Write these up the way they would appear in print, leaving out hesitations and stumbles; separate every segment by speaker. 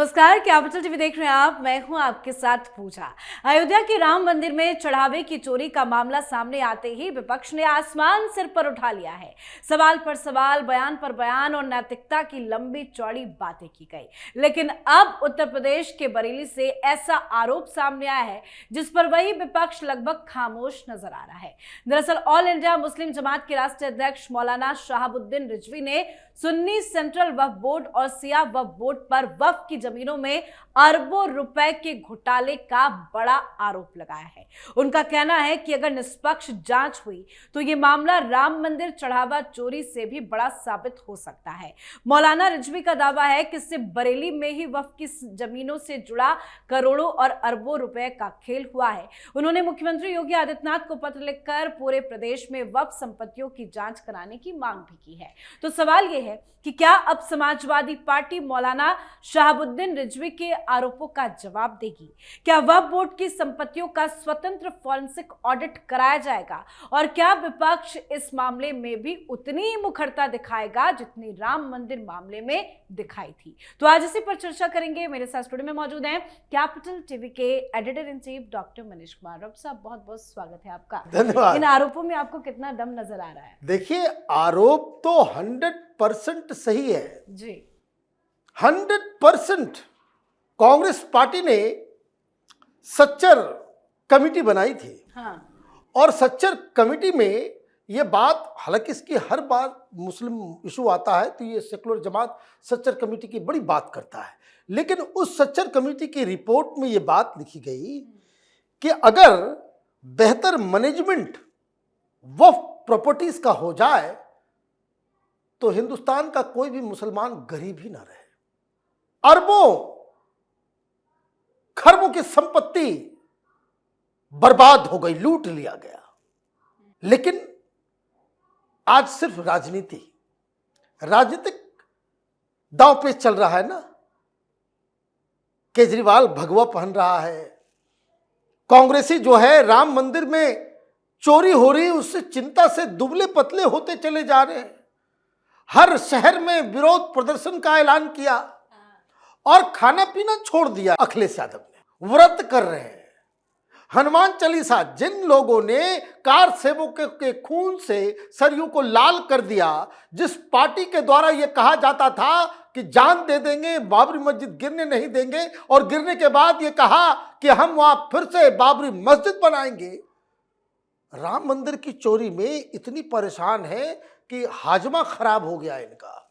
Speaker 1: नमस्कार, capital TV देख रहे हैं आप। मैं हूं आपके साथ पूजा। अयोध्या के राम मंदिर में चढ़ावे की चोरी का मामला सामने आते ही विपक्ष ने आसमान सिर पर उठा लिया है। सवाल पर सवाल, बयान पर बयान और नैतिकता की लंबी चौड़ी बातें की गई। लेकिन अब उत्तर प्रदेश के बरेली से ऐसा आरोप सामने आया है जिस पर वही विपक्ष लगभग खामोश नजर आ रहा है। दरअसल ऑल इंडिया मुस्लिम जमात के राष्ट्रीय अध्यक्ष मौलाना शहाबुद्दीन रिजवी ने सुन्नी सेंट्रल वक्फ बोर्ड और सिया वक्फ बोर्ड पर वक्फ की जमीनों में अरबों रुपए के घोटाले का बड़ा आरोप लगाया है। उनका कहना है कि अगर निष्पक्ष जांच हुई तो यह मामला राम मंदिर चढ़ावा चोरी से भी बड़ा साबित हो सकता है। मौलाना रिजवी का दावा है कि इससे बरेली में ही वक्फ की जमीनों से जुड़ा करोड़ों और अरबों रुपए का खेल हुआ है। उन्होंने मुख्यमंत्री योगी आदित्यनाथ को पत्र लिखकर पूरे प्रदेश में वक्फ संपत्तियों की जांच कराने की मांग भी की है। तो सवाल यह है कि क्या अब समाजवादी पार्टी मौलाना शहाबुद्दीन रिजवी के आरोपों का जवाब देगी? क्या वक्फ बोर्ड की संपत्तियों का स्वतंत्र फॉरेंसिक ऑडिट कराया जाएगा? और क्या विपक्ष इस मामले में भी उतनी ही मुखरता दिखाएगा जितनी राम मंदिर मामले में दिखाई थी? तो आज इसी पर चर्चा करेंगे। मेरे साथ स्टूडियो में मौजूद हैं कैपिटल टीवी के editor in chief doctor Manish Kumar. Doctor साहब, बहुत बहुत स्वागत है आपका।
Speaker 2: धन्यवाद।
Speaker 1: इन आरोपों में आपको कितना दम नजर आ रहा है?
Speaker 2: देखिए, आरोप तो 100% सही है
Speaker 1: जी।
Speaker 2: 100%। कांग्रेस पार्टी ने सच्चर कमेटी बनाई थी।
Speaker 1: हाँ।
Speaker 2: और सच्चर कमेटी में ये बात, हालांकि इसकी हर बार मुस्लिम इशू आता है तो ये सेकुलर जमात सच्चर कमेटी की बड़ी बात करता है, लेकिन उस सच्चर कमेटी की रिपोर्ट में ये बात लिखी गई कि अगर बेहतर मैनेजमेंट वक्फ प्रॉपर्टीज का हो जाए तो हिंदुस्तान का कोई भी मुसलमान गरीब ही ना रहे। अरबों खरबों की संपत्ति बर्बाद हो गई, लूट लिया गया। लेकिन आज सिर्फ राजनीतिक दांव पेच चल रहा है ना। केजरीवाल भगवा पहन रहा है, कांग्रेसी जो है राम मंदिर में चोरी हो रही उससे चिंता से दुबले पतले होते चले जा रहे हैं। हर शहर में विरोध प्रदर्शन का ऐलान किया और खाना पीना छोड़ दिया। अखिलेश यादव ने व्रत कर रहे हैं। हनुमान चालीसा, जिन लोगों ने कार सेवकों के खून से सरयू को लाल कर दिया, जिस पार्टी के द्वारा यह कहा जाता था कि जान दे देंगे, बाबरी मस्जिद गिरने नहीं देंगे, और गिरने के बाद यह कहा कि हम वहां फिर से बाबरी मस्जिद बनाएंगे। राम मंदिर की चोरी में इतनी परेशान है कि हाजमा खराब हो गया इनका।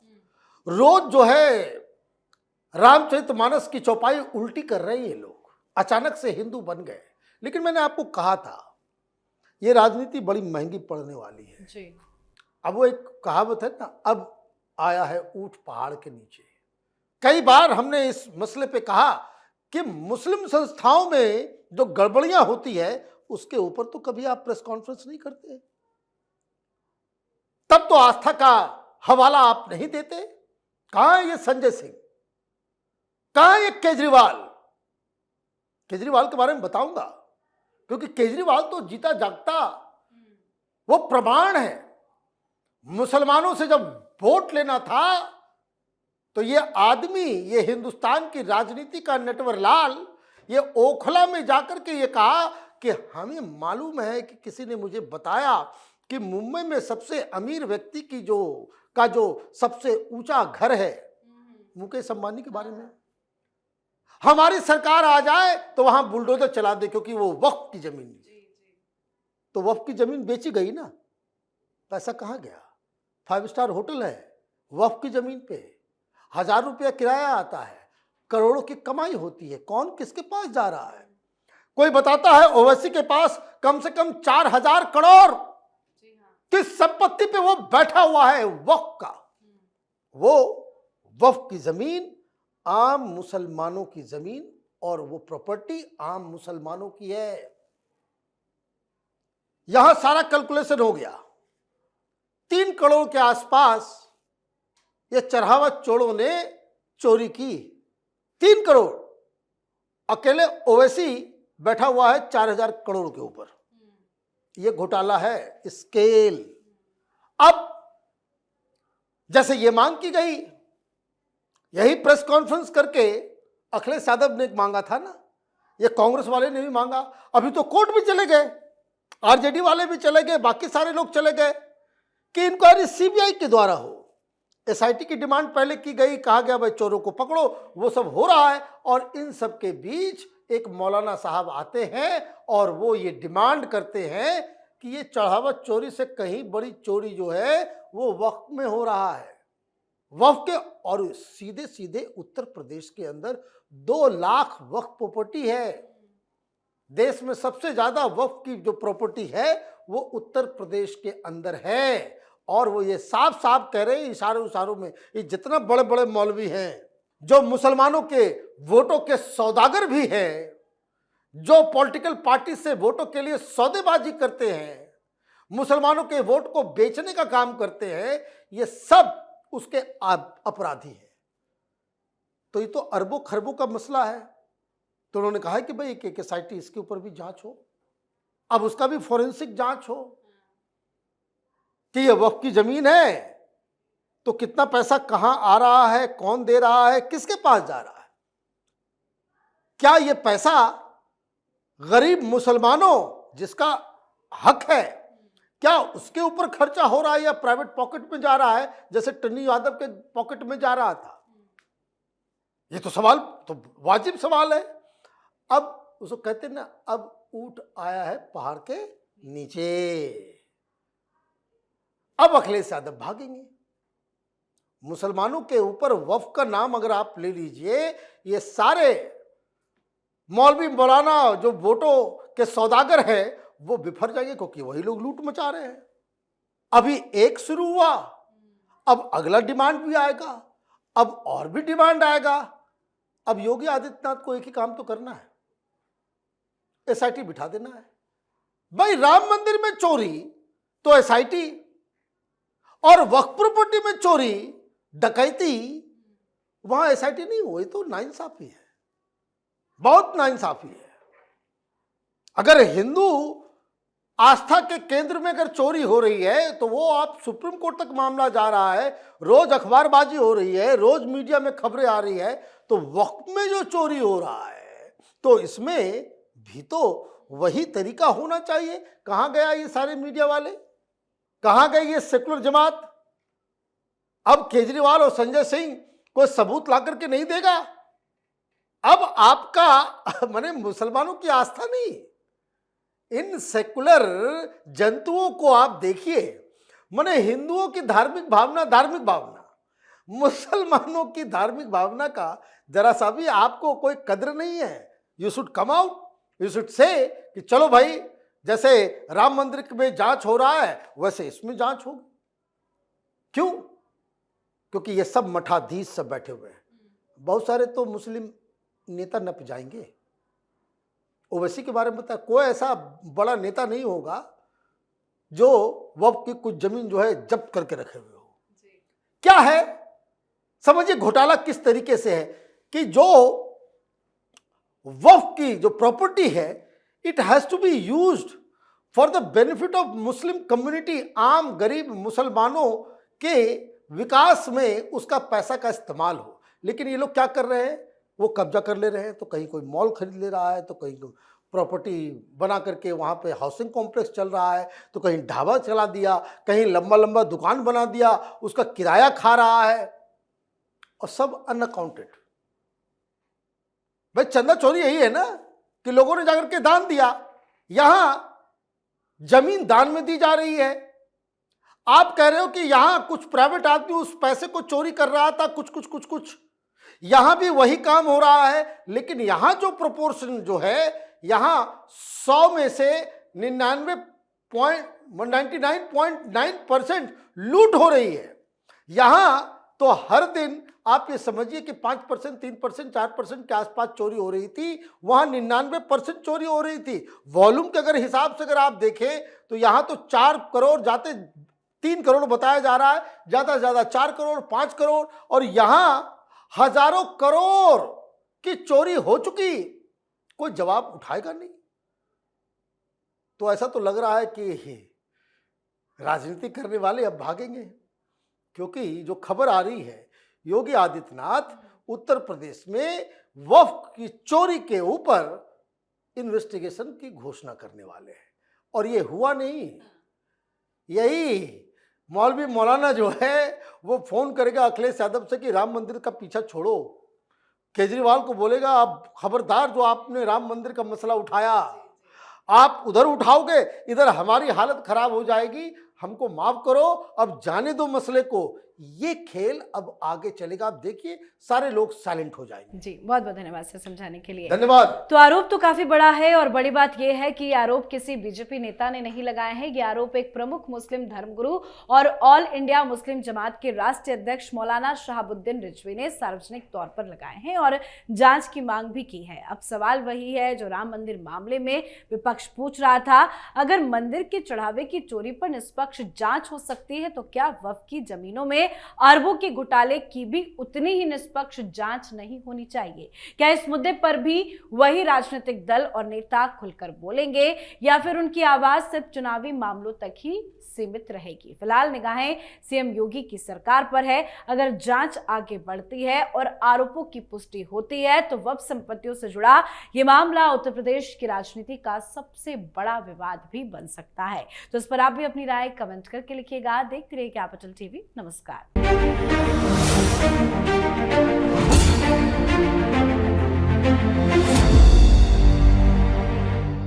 Speaker 2: रोज जो है रामचरितमानस की चौपाई उल्टी कर रहे हैं ये लोग। अचानक से हिंदू बन गए। लेकिन मैंने आपको कहा था ये राजनीति बड़ी महंगी पड़ने वाली है जी। अब वो एक कहावत है ना, अब आया है ऊंट पहाड़ के नीचे। कई बार हमने इस मसले पे कहा कि मुस्लिम संस्थाओं में जो गड़बड़ियां होती है उसके ऊपर तो कभी आप प्रेस कॉन्फ्रेंस नहीं करते, तब तो आस्था का हवाला आप नहीं देते। कहां है ये संजय सिंह, कहां है ये केजरीवाल के बारे में बताऊंगा, क्योंकि केजरीवाल तो जीता जागता वो प्रमाण है। मुसलमानों से जब वोट लेना था तो ये आदमी, ये हिंदुस्तान की राजनीति का नटवरलाल, ये ओखला में जाकर के ये कहा कि हमें मालूम है कि किसी ने मुझे बताया कि मुंबई में सबसे अमीर व्यक्ति की जो सबसे ऊंचा घर है मुकेश अंबानी के बारे में। हमारी सरकार आ जाए तो वहां बुलडोजर चला दे, क्योंकि वो वक्फ की जमीन, तो वक्फ की जमीन बेची गई ना, पैसा कहां गया? 5 स्टार होटल है वक्फ की जमीन पे, 1000 रुपया किराया आता है, करोड़ों की कमाई होती है। कौन किसके पास जा रहा है? कोई बताता है ओवैसी के पास कम से कम 4000 करोड़ की संपत्ति पे वो बैठा हुआ है वक्फ का। वो वक्फ की जमीन आम मुसलमानों की जमीन, और वो प्रॉपर्टी आम मुसलमानों की है। यहां सारा कैलकुलेशन हो गया। 3 करोड़ के आसपास ये चढ़ावा चोरों ने चोरी की। 3 करोड़। अकेले ओवैसी बैठा हुआ है 4000 करोड़ के ऊपर। ये घोटाला है स्केल। अब जैसे ये मांग की गई, यही प्रेस कॉन्फ्रेंस करके अखिलेश यादव ने मांगा था ना, ये कांग्रेस वाले ने भी मांगा, अभी तो कोर्ट भी चले गए, आरजेडी वाले भी चले गए, बाकी सारे लोग चले गए कि इंक्वायरी सीबीआई के द्वारा हो। एसआईटी की डिमांड पहले की गई, कहा गया भाई चोरों को पकड़ो, वो सब हो रहा है। और इन सब के बीच एक मौलाना साहब आते हैं और वो ये डिमांड करते हैं कि ये चढ़ावत चोरी से कहीं बड़ी चोरी जो है वो वक्फ में हो रहा है, वक्फ के। और सीधे सीधे उत्तर प्रदेश के अंदर 2 लाख वक्फ प्रॉपर्टी है। देश में सबसे ज्यादा वक्फ की जो प्रॉपर्टी है वो उत्तर प्रदेश के अंदर है। और वो ये साफ साफ कह रहे हैं इशारों में, ये जितना बड़े बड़े मौलवी हैं जो मुसलमानों के वोटों के सौदागर भी हैं, जो पॉलिटिकल पार्टी से वोटों के लिए सौदेबाजी करते हैं, मुसलमानों के वोट को बेचने का काम करते हैं, ये सब उसके अपराधी हैं। तो ये तो अरबों खरबों का मसला है। तो उन्होंने कहा कि भाई एक एसआईटी इसके ऊपर भी जांच हो, अब उसका भी फोरेंसिक जांच हो कि ये वक्फ की जमीन है तो कितना पैसा कहां आ रहा है, कौन दे रहा है, किसके पास जा रहा है, क्या ये पैसा गरीब मुसलमानों जिसका हक है क्या उसके ऊपर खर्चा हो रहा है या प्राइवेट पॉकेट में जा रहा है, जैसे टन्नी यादव के पॉकेट में जा रहा था। ये तो सवाल तो वाजिब सवाल है। अब उसको कहते हैं ना, अब ऊंट आया है पहाड़ के नीचे। अब अखिलेश यादव भागेंगे। मुसलमानों के ऊपर वक्फ का नाम अगर आप ले लीजिए, ये सारे मौलवी मौलाना जो वोटों के सौदागर हैं वो बिफर जाएंगे, क्योंकि वही लोग लूट मचा रहे हैं। अभी एक शुरू हुआ, अब अगला डिमांड भी आएगा, अब और भी डिमांड आएगा। अब योगी आदित्यनाथ को एक ही काम तो करना है, एसआईटी बिठा देना है। भाई राम मंदिर में चोरी तो एसआईटी, और वक्फ प्रॉपर्टी में चोरी डकैती वहां एसआईटी नहीं हुई, तो नाइंसाफी है, बहुत नाइंसाफी है। अगर हिंदू आस्था के केंद्र में अगर चोरी हो रही है तो वो आप सुप्रीम कोर्ट तक मामला जा रहा है, रोज अखबारबाजी हो रही है, रोज मीडिया में खबरें आ रही है, तो वक्त में जो चोरी हो रहा है तो इसमें भी तो वही तरीका होना चाहिए। कहां गया ये सारे मीडिया वाले, कहां गई ये सेकुलर जमात? अब केजरीवाल और संजय सिंह कोई सबूत ला करके नहीं देगा। अब आपका माने मुसलमानों की आस्था नहीं, इन सेकुलर जंतुओं को आप देखिए। माने हिंदुओं की धार्मिक भावना, मुसलमानों की धार्मिक भावना का जरा सा भी आपको कोई कद्र नहीं है। You should come out, you should say कि चलो भाई, जैसे राम मंदिर में जांच हो रहा है वैसे इसमें जांच होगी। क्यों? क्योंकि ये सब मठाधीश सब बैठे हुए हैं। बहुत सारे तो मुस्लिम नेता नप जाएंगे। ओवैसी के बारे में बता, कोई ऐसा बड़ा नेता नहीं होगा जो वक्फ की कुछ जमीन जो है जब्त करके रखे हुए हो। क्या है, समझिए घोटाला किस तरीके से है कि जो वक्फ की जो प्रॉपर्टी है, it has to be used for the benefit of Muslim community. आम गरीब मुसलमानों के विकास में उसका पैसा का इस्तेमाल हो। लेकिन ये लोग क्या कर रहे हैं, वो कब्जा कर ले रहे हैं। तो कहीं कोई मॉल खरीद ले रहा है, तो कहीं प्रॉपर्टी बना करके वहाँ पे हाउसिंग कॉम्प्लेक्स चल रहा है, तो कहीं ढाबा चला दिया, कहीं लंबा लंबा दुकान बना दिया, उसका किराया खा रहा है, और सब अनअकाउंटेड। भाई चंदा चोरी यही है ना कि लोगों ने जाकर के दान दिया। यहां जमीन दान में दी जा रही है। आप कह रहे हो कि यहां कुछ प्राइवेट आदमी उस पैसे को चोरी कर रहा था, कुछ यहां भी वही काम हो रहा है। लेकिन यहां जो प्रोपोर्शन जो है, यहां 100 में से 99.9% लूट हो रही है। यहां तो हर दिन आप ये समझिए कि 5%, 3%, 4% के आसपास चोरी हो रही थी, वहां 99% चोरी हो रही थी। वॉल्यूम के अगर हिसाब से अगर आप देखें तो यहां तो 4 करोड़ जाते 3 करोड़ बताया जा रहा है, ज्यादा से ज्यादा 4 करोड़, 5 करोड़, और यहां हजारों करोड़ की चोरी हो चुकी। कोई जवाब उठाएगा नहीं। तो ऐसा तो लग रहा है कि राजनीति करने वाले अब भागेंगे, क्योंकि जो खबर आ रही है, योगी आदित्यनाथ उत्तर प्रदेश में वक्फ की चोरी के ऊपर इन्वेस्टिगेशन की घोषणा करने वाले हैं। और ये हुआ नहीं, यही मौलवी मौलाना जो है वो फोन करेगा अखिलेश यादव से कि राम मंदिर का पीछा छोड़ो, केजरीवाल को बोलेगा आप खबरदार, जो आपने राम मंदिर का मसला उठाया आप उधर उठाओगे, इधर हमारी हालत खराब हो जाएगी, हमको माफ करो, अब जाने दो मसले को। ये खेल अब आगे चलेगा। आप देखिए सारे लोग साइलेंट हो जाएंगे।
Speaker 1: जी, बहुत बहुत धन्यवाद सर समझाने के लिए।
Speaker 2: धन्यवाद।
Speaker 1: तो आरोप तो काफी बड़ा है और बड़ी बात यह है कि आरोप किसी बीजेपी नेता ने नहीं लगाए हैं। ये आरोप एक प्रमुख मुस्लिम धर्मगुरु और ऑल इंडिया मुस्लिम जमात के राष्ट्रीय अध्यक्ष मौलाना शहाबुद्दीन रिजवी ने सार्वजनिक तौर पर लगाए हैं और जांच की मांग भी की है। अब सवाल वही है जो राम मंदिर मामले में विपक्ष पूछ रहा था, अगर मंदिर के चढ़ावे की चोरी पर निष्पक्ष जांच हो सकती है तो क्या वक्फ की जमीनों में अरबों के घोटाले की भी उतनी ही निष्पक्ष जांच नहीं होनी चाहिए? क्या इस मुद्दे पर भी वही राजनीतिक दल और नेता खुलकर बोलेंगे या फिर उनकी आवाज सिर्फ चुनावी मामलों तक ही सीमित रहेगी? फिलहाल निगाहें सीएम योगी की सरकार पर है। अगर जांच आगे बढ़ती है और आरोपों की पुष्टि होती है तो वक्फ संपत्तियों से जुड़ा यह मामला उत्तर प्रदेश की राजनीति का सबसे बड़ा विवाद भी बन सकता है। तो इस पर आप भी अपनी राय कमेंट करके लिखिएगा। देखते रहिए कैपिटल टीवी। नमस्कार।